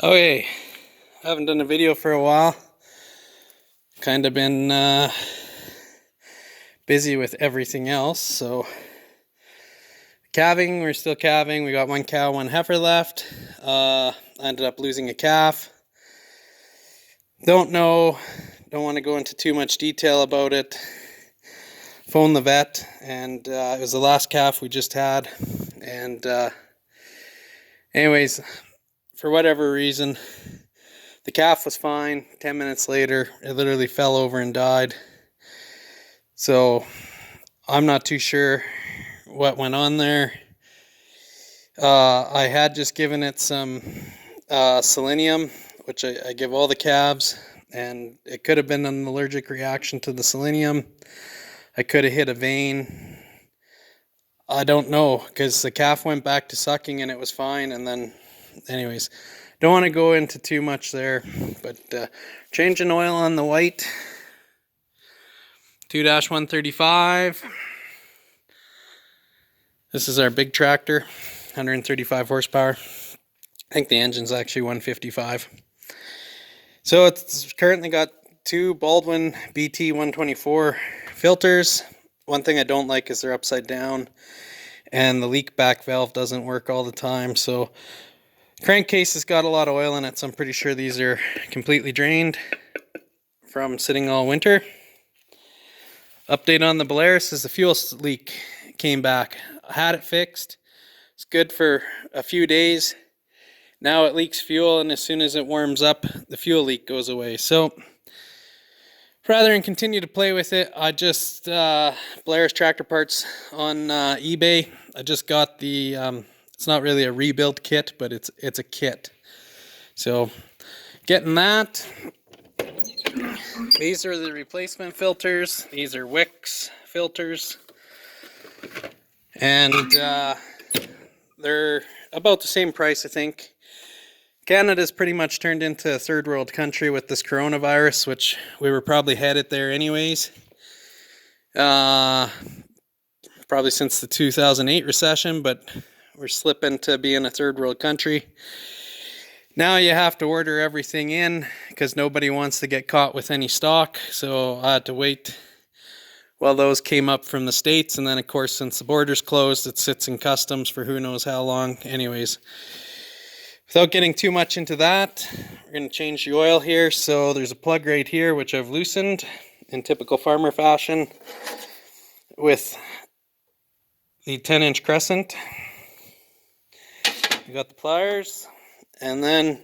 Okay, I haven't done a video for a while. Kind of been busy with everything else, so calving, we're still calving. We got one cow, one heifer left. I ended up losing a calf. Don't want to go into too much detail about it. Phoned the vet, and it was the last calf we just had. And anyways, for whatever reason, the calf was fine. 10 minutes later, it literally fell over and died. So I'm not too sure what went on there. I had just given it some selenium, which I give all the calves, and it could have been an allergic reaction to the selenium. I could have hit a vein. I don't know, because the calf went back to sucking and it was fine. And then, anyways, don't want to go into too much there, but changing oil on the white 2-135. This is our big tractor, 135 horsepower. I think the engine's actually 155. So it's currently got two Baldwin BT 124 filters. One thing I don't like is they're upside down, and the leak back valve doesn't work all the time. So crankcase has got a lot of oil in it, so I'm pretty sure these are completely drained from sitting all winter. Update on the Polaris is the fuel leak came back. I had it fixed. It's good for a few days. Now it leaks fuel, and as soon as it warms up, the fuel leak goes away. So rather than continue to play with it, I just Polaris tractor parts on eBay. I just got the it's not really a rebuild kit, but it's a kit. So getting that. These are the replacement filters. These are Wix filters, and they're about the same price, I think. Canada's pretty much turned into a third world country with this coronavirus, which we were probably headed there anyways. Probably since the 2008 recession, but we're slipping to being a third world country. Now you have to order everything in because nobody wants to get caught with any stock. So I had to wait while those came up from the States. And then, of course, since the borders closed, it sits in customs for who knows how long. Anyways, without getting too much into that, we're going to change the oil here. So there's a plug right here, which I've loosened in typical farmer fashion with the 10-inch crescent. We got the pliers. And then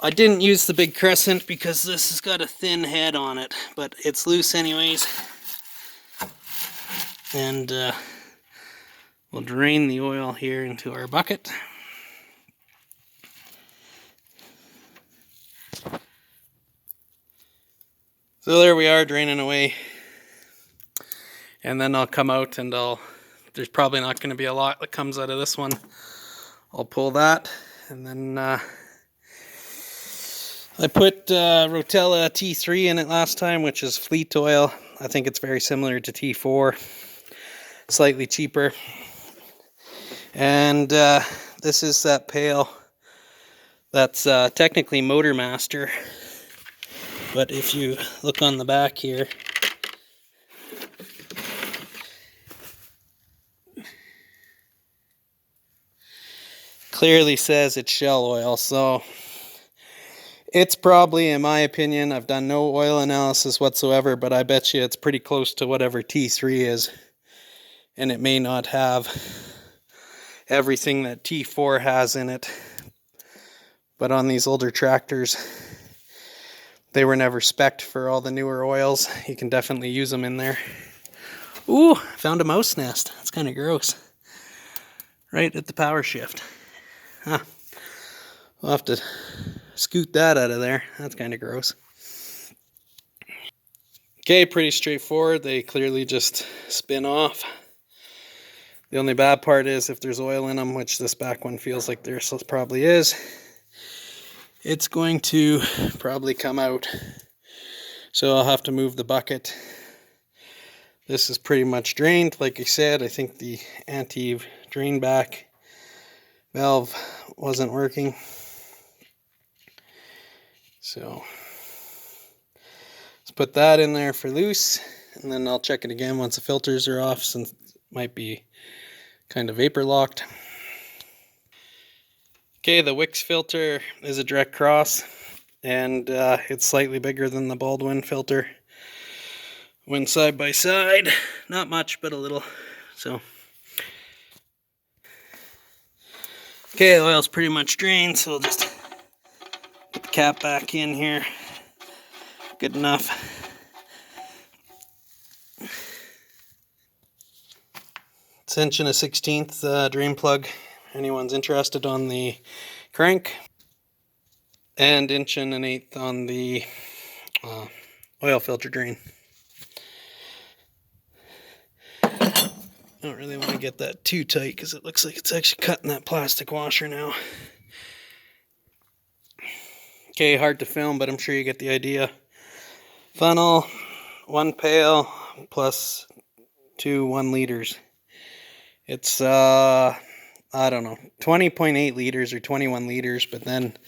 I didn't use the big crescent because this has got a thin head on it, but it's loose anyways. And we'll drain the oil here into our bucket. So there we are, draining away. And then I'll come out and there's probably not going to be a lot that comes out of this one. I'll pull that. And then I put Rotella T3 in it last time, which is fleet oil. I think it's very similar to T4, slightly cheaper. And this is that pail that's technically Motormaster. But if you look on the back here, clearly says it's Shell oil. So it's probably, in my opinion, I've done no oil analysis whatsoever, but I bet you it's pretty close to whatever T3 is. And it may not have everything that T4 has in it. But on these older tractors, they were never spec'd for all the newer oils. You can definitely use them in there. Ooh, found a mouse nest. That's kind of gross. Right at the power shift. Huh. We'll have to scoot that out of there. That's kind of gross. Okay, pretty straightforward. They clearly just spin off. The only bad part is if there's oil in them, which this back one feels like there probably is, it's going to probably come out. So I'll have to move the bucket. This is pretty much drained. Like I said, I think the anti-drain back valve wasn't working. So let's put that in there for loose, and then I'll check it again once the filters are off, since it might be kind of vapor locked. Okay, the Wix filter is a direct cross, and it's slightly bigger than the Baldwin filter. When side by side, not much, but a little. So, okay, the oil's pretty much drained, so we'll just put the cap back in here. Good enough. It's inch and a 1/16 drain plug. Anyone's interested on the crank, and inch and an 1/8 on the oil filter drain. I don't really want to get that too tight because it looks like it's actually cutting that plastic washer now. Okay, hard to film, but I'm sure you get the idea. Funnel, 1 pail plus 2 1 liters. It's I don't know, 20.8 liters or 21 liters, but then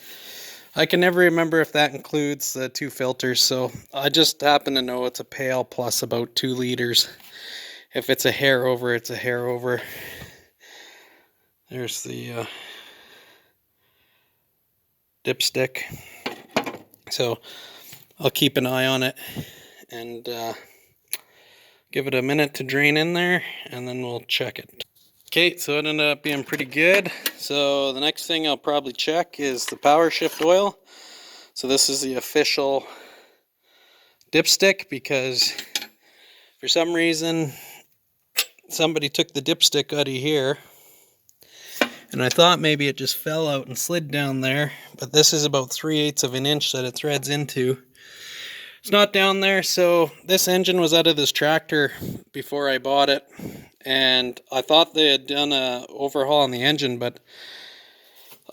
I can never remember if that includes the 2 filters, so I just happen to know it's a pail plus about 2 liters. If it's a hair over, it's a hair over. There's the dipstick. So I'll keep an eye on it and give it a minute to drain in there, and then we'll check it. Okay, so it ended up being pretty good. So the next thing I'll probably check is the power shift oil. So this is the official dipstick, because for some reason somebody took the dipstick out of here, and I thought maybe it just fell out and slid down there, but this is about 3/8 of an inch that it threads into. It's not down there. So this engine was out of this tractor before I bought it, and I thought they had done a overhaul on the engine, but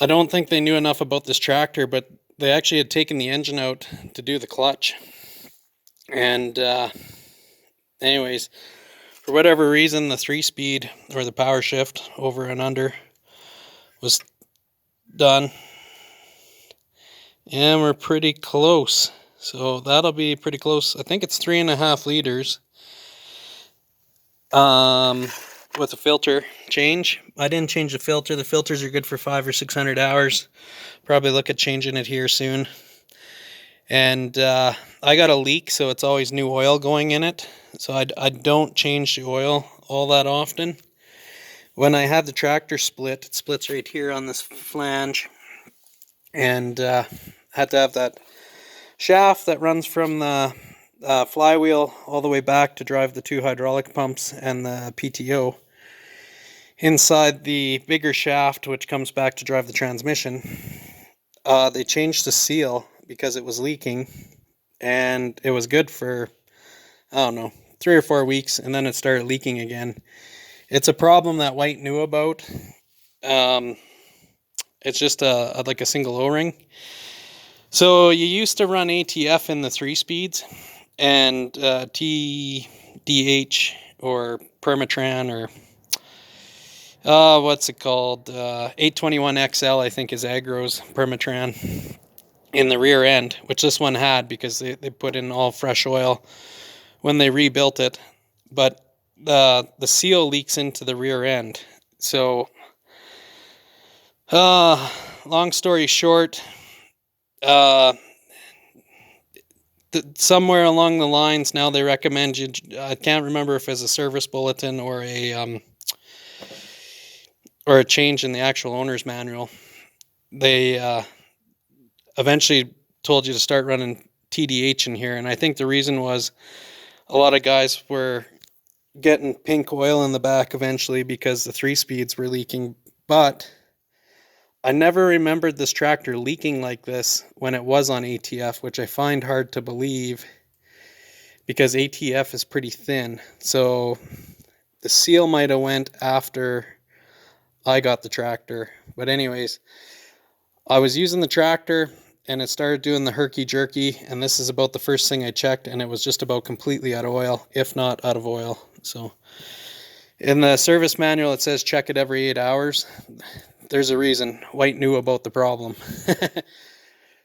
I don't think they knew enough about this tractor. But they actually had taken the engine out to do the clutch, and anyways, for whatever reason, the 3-speed or the power shift over and under was done, and we're pretty close. So that'll be pretty close. I think it's 3.5 liters with a filter change. I didn't change the filter. The filters are good for 500 or 600 hours. Probably look at changing it here soon. And I got a leak, so it's always new oil going in it. So I don't change the oil all that often. When I had the tractor split, it splits right here on this flange, and had to have that shaft that runs from the flywheel all the way back to drive the 2 hydraulic pumps and the PTO inside the bigger shaft, which comes back to drive the transmission. They changed the seal because it was leaking, and it was good for, I don't know, 3 or 4 weeks, and then it started leaking again. It's a problem that White knew about. It's just like a single O-ring. So you used to run ATF in the 3 speeds, and TDH or Permatran, or what's it called? 821XL, I think, is Agro's Permatran in the rear end, which this one had because they put in all fresh oil when they rebuilt it. But the seal leaks into the rear end. So long story short, somewhere along the lines now they recommend you, I can't remember if it's a service bulletin or a change in the actual owner's manual, they eventually told you to start running TDH in here. And I think the reason was a lot of guys were getting pink oil in the back eventually because the 3 speeds were leaking. But I never remembered this tractor leaking like this when it was on ATF, which I find hard to believe because ATF is pretty thin. So the seal might have went after I got the tractor. But anyways, I was using the tractor and it started doing the herky-jerky, and this is about the first thing I checked, and it was just about completely out of oil, if not out of oil. So in the service manual it says check it every 8 hours. There's a reason. White knew about the problem.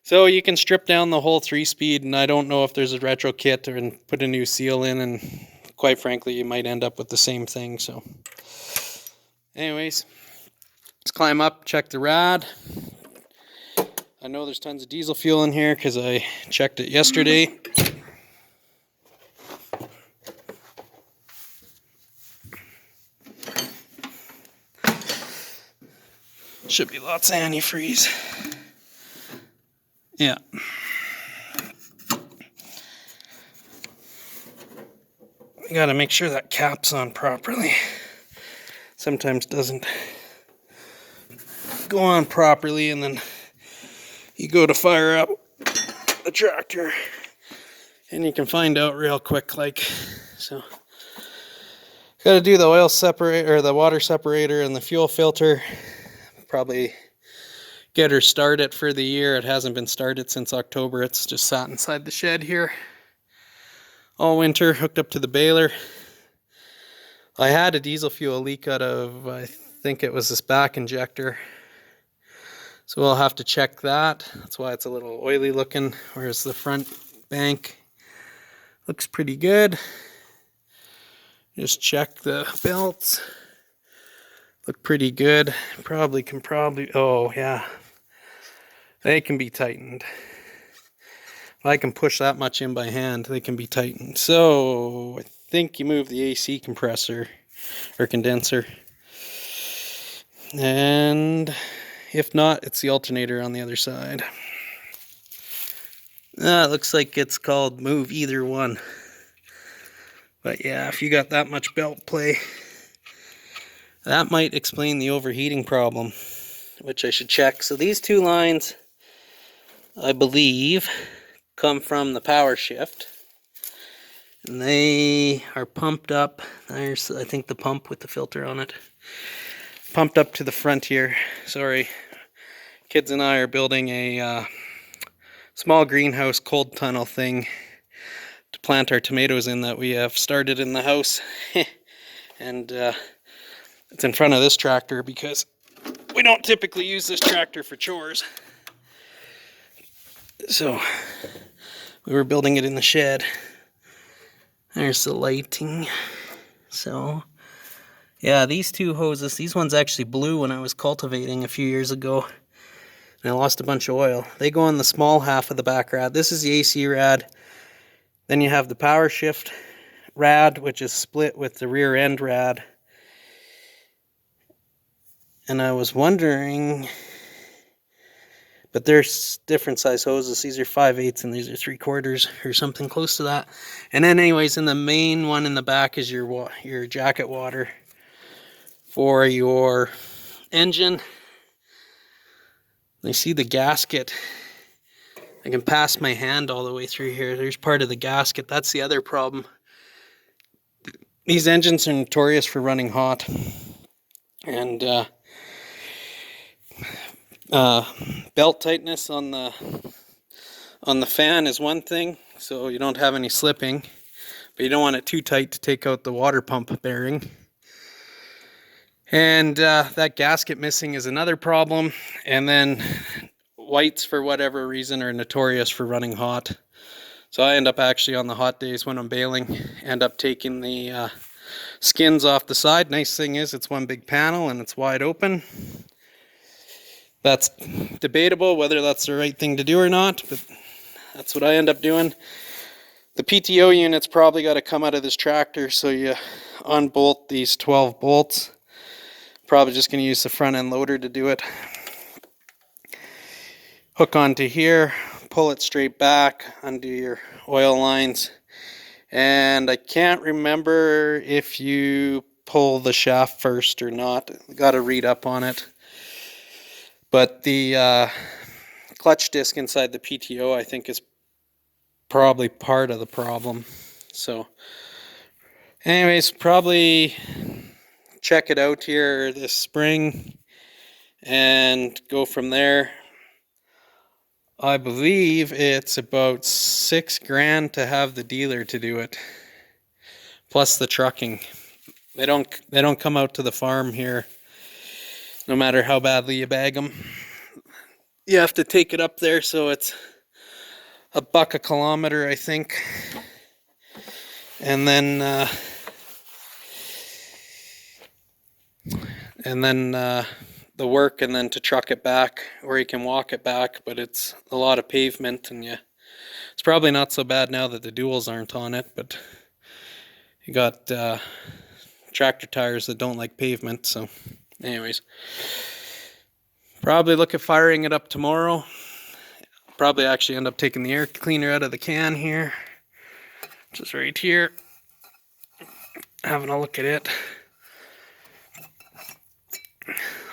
So you can strip down the whole 3-speed, and I don't know if there's a retro kit and put a new seal in, and quite frankly, you might end up with the same thing. So anyways, let's climb up, check the rad. I know there's tons of diesel fuel in here because I checked it yesterday. Should be lots of antifreeze. Yeah. You gotta make sure that cap's on properly. Sometimes doesn't go on properly, and then you go to fire up the tractor and you can find out real quick, like so. Gotta do the oil separator, or the water separator, and the fuel filter. Probably get her started for the year. It hasn't been started since October. It's just sat inside the shed here all winter, hooked up to the baler. I had a diesel fuel leak out of, I think it was this back injector. So we'll have to check that. That's why it's a little oily looking, whereas the front bank looks pretty good. Just check the belts. Look pretty good. Oh yeah. They can be tightened. If I can push that much in by hand, they can be tightened. So I think you move the AC compressor or condenser. And if not, it's the alternator on the other side. It looks like it's called move either one. But yeah, if you got that much belt play, that might explain the overheating problem, which I should check. So these two lines, I believe, come from the power shift. And they are pumped up. There's, I think, the pump with the filter on it. Pumped up to the front here. Sorry. Kids and I are building a small greenhouse cold tunnel thing to plant our tomatoes in that we have started in the house. And it's in front of this tractor because we don't typically use this tractor for chores. So we were building it in the shed. There's the lighting. So yeah, these two hoses, these ones actually blew when I was cultivating a few years ago. And I lost a bunch of oil. They go on the small half of the back rad. This is the AC rad. Then you have the power shift rad, which is split with the rear end rad. And I was wondering, but there's different size hoses. These are 5/8 and these are 3/4 or something close to that. And then anyways, in the main one in the back is your jacket water for your engine. You see the gasket. I can pass my hand all the way through here. There's part of the gasket. That's the other problem. These engines are notorious for running hot. And belt tightness on the fan is one thing, so you don't have any slipping, but you don't want it too tight to take out the water pump bearing. And that gasket missing is another problem. And then whites, for whatever reason, are notorious for running hot. So I end up actually on the hot days when I'm baling, end up taking the skins off the side. Nice thing is it's one big panel and it's wide open. That's debatable whether that's the right thing to do or not, but that's what I end up doing. The PTO unit's probably got to come out of this tractor, so you unbolt these 12 bolts. Probably just going to use the front end loader to do it. Hook onto here, pull it straight back, undo your oil lines. And I can't remember if you pull the shaft first or not. Got to read up on it. But the clutch disc inside the PTO, I think, is probably part of the problem. So anyways, probably check it out here this spring and go from there. I believe it's about $6,000 to have the dealer to do it, plus the trucking. They don't come out to the farm here, no matter how badly you bag them. you have to take it up there, so it's $1 a kilometer, I think. And then the work, and then to truck it back, or you can walk it back, but it's a lot of pavement, and it's probably not so bad now that the duals aren't on it, but you got tractor tires that don't like pavement. So anyways, probably look at firing it up tomorrow. Probably actually end up taking the air cleaner out of the can here, just right here, having a look at it.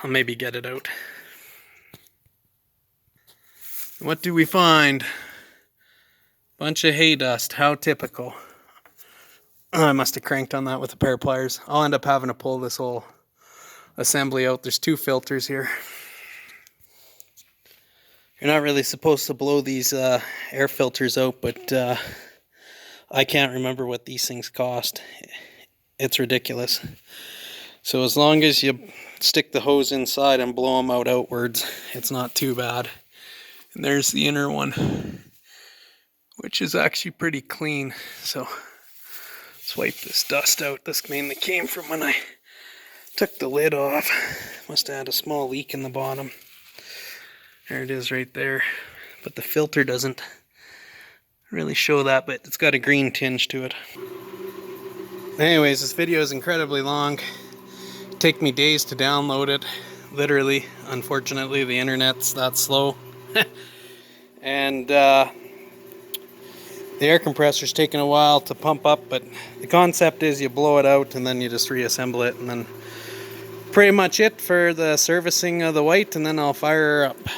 I'll maybe get it out. What do we find? Bunch of hay dust. How typical. I must have cranked on that with a pair of pliers. I'll end up having to pull this whole assembly out. There's 2 filters here. You're not really supposed to blow these air filters out, but I can't remember what these things cost. It's ridiculous. So as long as you stick the hose inside and blow them out outwards, it's not too bad. And there's the inner one, which is actually pretty clean. So let's wipe this dust out. This mainly came from when I took the lid off. Must have had a small leak in the bottom. There it is right there. But the filter doesn't really show that, but it's got a green tinge to it. Anyways, this video is incredibly long. It'd take me days to download it, literally. Unfortunately, the internet's that slow. And the air compressor's taking a while to pump up, but the concept is you blow it out and then you just reassemble it, and then pretty much it for the servicing of the white, and then I'll fire her up.